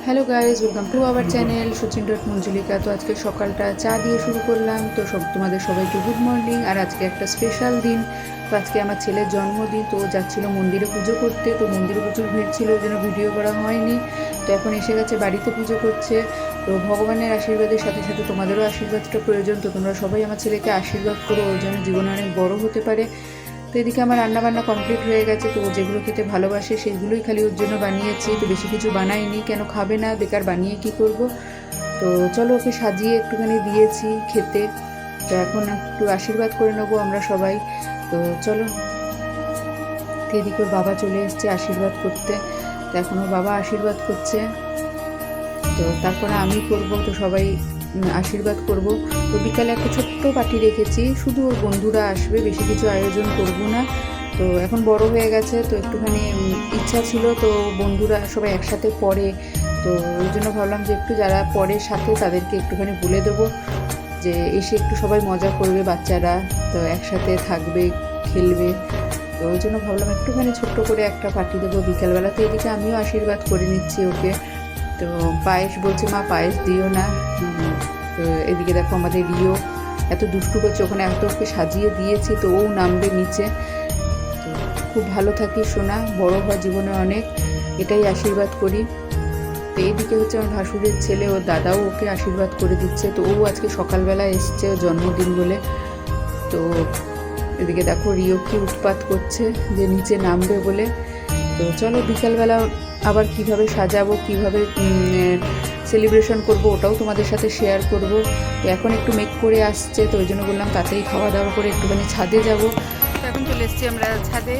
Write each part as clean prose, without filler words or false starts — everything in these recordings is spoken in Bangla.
Hello guys, welcome to our channel Sachin dot Manjulika. তো আজকে সকালটা চা দিয়ে শুরু করলাম। তো তোমাদের সবাইকে গুড মর্নিং। আর আজকে একটা স্পেশাল দিন। তো আজকে আমার ছেলের জন্মদিন। তো যাচ্ছিলো মন্দিরে পুজো করতে। তো মন্দিরে প্রচুর ভিড় ছিল, ওই জন্য ভিডিও করা হয়নি। তো এখন এসে গেছে, বাড়িতে পুজো করছে। তো ভগবানের আশীর্বাদের সাথে সাথে তোমাদেরও আশীর্বাদটা প্রয়োজন। তো তোমরা সবাই আমার ছেলেকে আশীর্বাদ করো, ওর জন্য জীবনে অনেক বড় হতে পারে। তো এদিকে আমার রান্নাবান্না কমপ্লিট হয়ে গেছে। তো ও যেগুলো খেতে ভালোবাসে সেগুলোই খালি ওর জন্য বানিয়েছি। তো বেশি কিছু বানাইনি, কেন খাবে না, বেকার বানিয়ে কি করব। তো চলো ওকে সাজিয়ে একটুখানি দিয়েছি খেতে। তো এখন একটু আশীর্বাদ করে নেবো আমরা সবাই। তো চলো। এদিকে ওর বাবা চলে এসছে আশীর্বাদ করতে। তো এখনও বাবা আশীর্বাদ করছে। তো তারপরে আমি করব। তো সবাই আশীর্বাদ করব। তো বিকালে একটা ছোট্ট পার্টি রেখেছি, শুধু ওর বন্ধুরা আসবে, বেশি কিছু আয়োজন করব না। তো এখন বড় হয়ে গেছে, তো একটুখানি ইচ্ছা ছিল তো বন্ধুরা সবাই একসাথে পড়ে। তো ওই জন্য ভাবলাম যে একটু যারা পড়ে সাথে তাদেরকে একটুখানি বলে দেবো যে এসে একটু সবাই মজা করবে, বাচ্চারা তো একসাথে থাকবে, খেলবে। তো ওই জন্য ভাবলাম একটুখানি ছোট্ট করে একটা পার্টি দেবো বিকালবেলাতে। এদিকে আমিও আশীর্বাদ করে নিচ্ছি ওকে। তো পায়েস বলছে, মা পায়েস দিও না। তো এদিকে দেখো আমাদের রিও এত দুষ্টু করছে, ওখানে এত ওকে সাজিয়ে দিয়েছি, তো ও নামবে নিচে। তো খুব ভালো থাকি সোনা, বড় হওয়া জীবনে অনেক, এটাই আশীর্বাদ করি। তো এইদিকে হচ্ছে আমার ভাসুরের ছেলে, ওর দাদাও ওকে আশীর্বাদ করে দিচ্ছে। তো ও আজকে সকালবেলা এসছে ওর জন্মদিন বলে। তো এদিকে দেখো রিও কি উৎপাত করছে যে নিচে নামবে বলে। তো চলো বিকালবেলা আবার কিভাবে সাজাবো, কিভাবে সেলিব্রেশন করব ওটাও তোমাদের সাথে শেয়ার করব। তো এখন একটু মেক করে আসছে, তো ওই জন্য বললাম তাড়াতাড়ি খাওয়া দাওয়া করে একটুখানি ছাদে যাব। তো এখন চলে এসেছি আমরা ছাদে।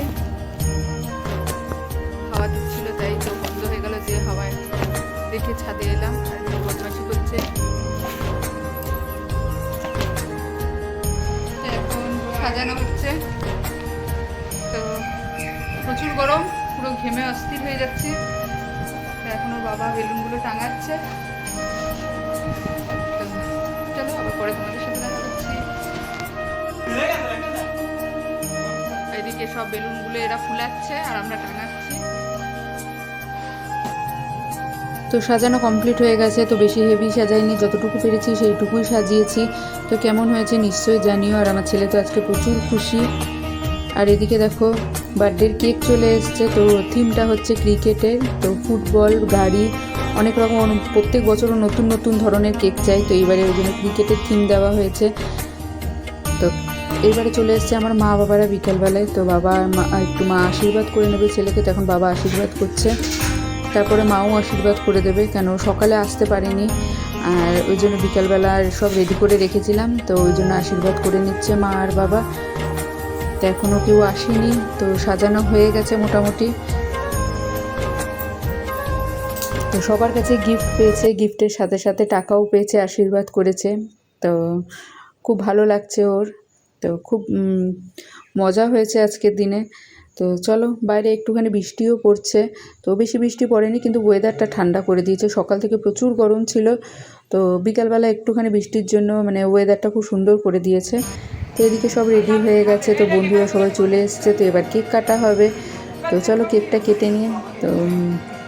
হাওয়া দিচ্ছিল তাই তো বন্ধ হয়ে গেল, যে হাওয়ায় দেখে ছাদে এলাম। আর বদমাশি করছে। এখন সাজানো হচ্ছে। তো প্রচুর গরম, পুরো ঘেমে অস্থির হয়ে যাচ্ছে। এখনো বাবা বেলুনগুলো টাঙাচ্ছে। চলো আবার পরে তোমাদের সাথে দেখা করছি। এদিকে সব বেলুনগুলো এরা ফুলাচ্ছে আর আমরা টাঙাচ্ছি। তো সাজানো কমপ্লিট হয়ে গেছে। তো বেশি হেভি সাজাইনি, যতটুকু পেরেছি সেইটুকুই সাজিয়েছি। তো কেমন হয়েছে নিশ্চয়ই জানিও। আর আমার ছেলে তো আজকে প্রচুর খুশি। আর এদিকে দেখো বার্থডের কেক চলে এসছে। তো থিমটা হচ্ছে ক্রিকেটের। তো ফুটবল, গাড়ি, অনেক রকম, প্রত্যেক বছরও নতুন নতুন ধরনের কেক চাই। তো এইবারে ওই জন্য ক্রিকেটের থিম দেওয়া হয়েছে। তো এইবারে চলে এসছে আমার মা বাবারা বিকালবেলায়। তো বাবা একটু মা আশীর্বাদ করে নেবে ছেলেকে। তো এখন বাবা আশীর্বাদ করছে, তারপরে মাও আশীর্বাদ করে দেবে, কেন সকালে আসতে পারিনি। আর ওই জন্য বিকালবেলা সব রেডি করে রেখেছিলাম। তো ওই জন্য আশীর্বাদ করে নিচ্ছে মা আর বাবা। তো এখনও কেউ আসেনি। তো সাজানো হয়ে গেছে মোটামুটি। তো সবার কাছে গিফট পেয়েছে, গিফটের সাথে সাথে টাকাও পেয়েছে, আশীর্বাদ করেছে। তো খুব ভালো লাগছে ওর। তো খুব মজা হয়েছে আজকের দিনে। তো চলো, বাইরে একটুখানি বৃষ্টিও পড়ছে। তো বেশি বৃষ্টি পড়েনি, কিন্তু ওয়েদারটা ঠান্ডা করে দিয়েছে। সকাল থেকে প্রচুর গরম ছিল, তো বিকালবেলা একটুখানি বৃষ্টির জন্য ওয়েদারটা খুব সুন্দর করে দিয়েছে। তো এদিকে সব রেডি হয়ে গেছে। তো বন্ধুরা সবাই চলে এসছে। তো এবার কেক কাটা হবে। তো চলো কেকটা কেটে নিয়ে। তো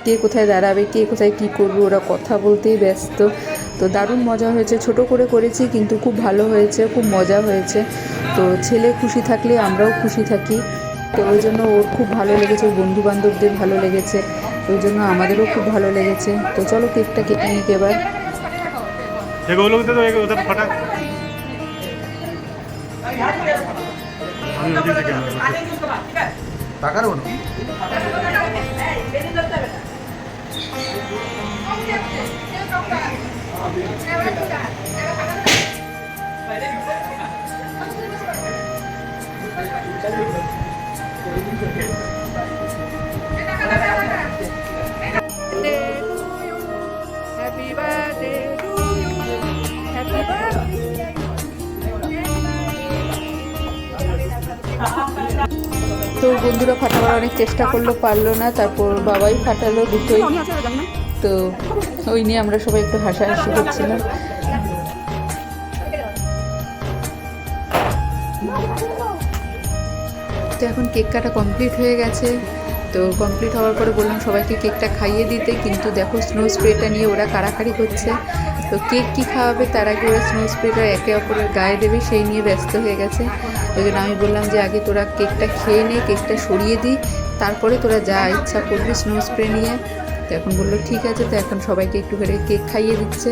কে কোথায় দাঁড়াবে, কে কোথায় কী করবে, ওরা কথা বলতেই ব্যস্ত। তো দারুণ মজা হয়েছে, ছোট করে করেছি কিন্তু খুব ভালো হয়েছে, খুব মজা হয়েছে। তো ছেলে খুশি থাকলে আমরাও খুশি থাকি। তো ওই জন্য ওর খুব ভালো লেগেছে, ওর বন্ধুবান্ধবদের ভালো লেগেছে, ওই জন্য আমাদেরও খুব ভালো লেগেছে। তো চলো কেকটা কেটে নিই এবার। Happy birthday to you. Happy birthday. তো বন্ধুরা ফাটাবার অনেক চেষ্টা করলো, পারলো না। তারপর বাবাই ফাটালো দুটোই। তো ওই নিয়ে আমরা সবাই একটু হাসাহাসি করছিলাম। তো এখন কেক কাটা কমপ্লিট হয়ে গেছে। তো কমপ্লিট হওয়ার পরে বললাম সবাইকে কেকটা খাইয়ে দিতে, কিন্তু দেখো স্নো স্প্রেটা নিয়ে ওরা কাড়াকাড়ি করছে। তো কেক কী খাওয়াবে তার আগে ওরা স্নো স্প্রেটা একে অপরের গায়ে দেবে সেই নিয়ে ব্যস্ত হয়ে গেছে। ওই জন্য আমি বললাম যে আগে তোরা কেকটা খেয়ে নে, কেকটা সরিয়ে দিই, তারপরে তোরা যা ইচ্ছা করবি স্নো স্প্রে নিয়ে। তো এখন বললো ঠিক আছে। তো এখন সবাইকে একটু করে কেক খাইয়ে দিচ্ছে।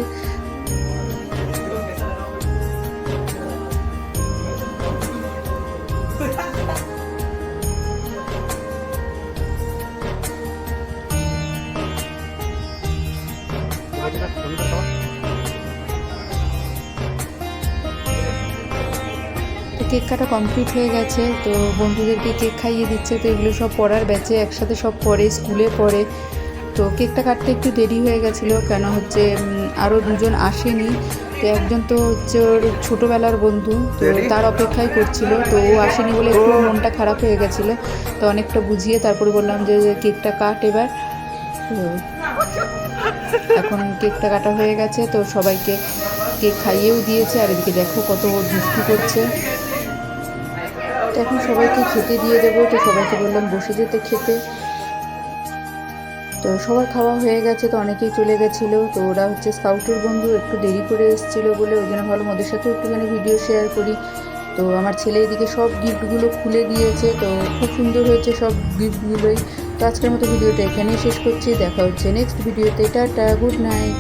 তো কেক কাটা কমপ্লিট হয়ে গেছে, তো বন্ধুদেরকে কেক খাইয়ে দিচ্ছে। তো এগুলো সব পড়ার ব্যাচে, একসাথে সব পড়ে, স্কুলে পড়ে। তো কেকটা কাটতে একটু দেরি হয়ে গেছিলো, কেন হচ্ছে আরও দুজন আসেনি। তো একজন তো হচ্ছে ওর ছোটোবেলার বন্ধু, তো তার অপেক্ষাই করছিল। তো ও আসেনি বলে একটু মনটা খারাপ হয়ে গেছিলো। তো অনেকটা বুঝিয়ে তারপরে বললাম যে কেকটা কাট এবার। তো এখন কেকটা কাটা হয়ে গেছে, তো সবাইকে কেক খাইয়েও দিয়েছে। আর এদিকে দেখো কত দুষ্টু করছে। তো এখন সবাইকে খেতে দিয়ে দেবো। তো সবাইকে বললাম বসে যেতে খেতে। তো সবার খাওয়া হয়ে গেছে, তো অনেকেই চলে গেছিলো। তো ওরা হচ্ছে স্কাউটের বন্ধু, একটু দেরি করে এসেছিলো বলে ওই জন্য ভাবলাম ওদের সাথেও একটুখানি ভিডিও শেয়ার করি। তো আমার ছেলে এদিকে সব গিফটগুলো খুলে দিয়েছে, তো খুব সুন্দর হয়েছে সব গিফটগুলোই। তো আজকের মতো ভিডিওটা এখানেই শেষ করছি, দেখা হচ্ছে নেক্সট ভিডিওতে। Tata, good night.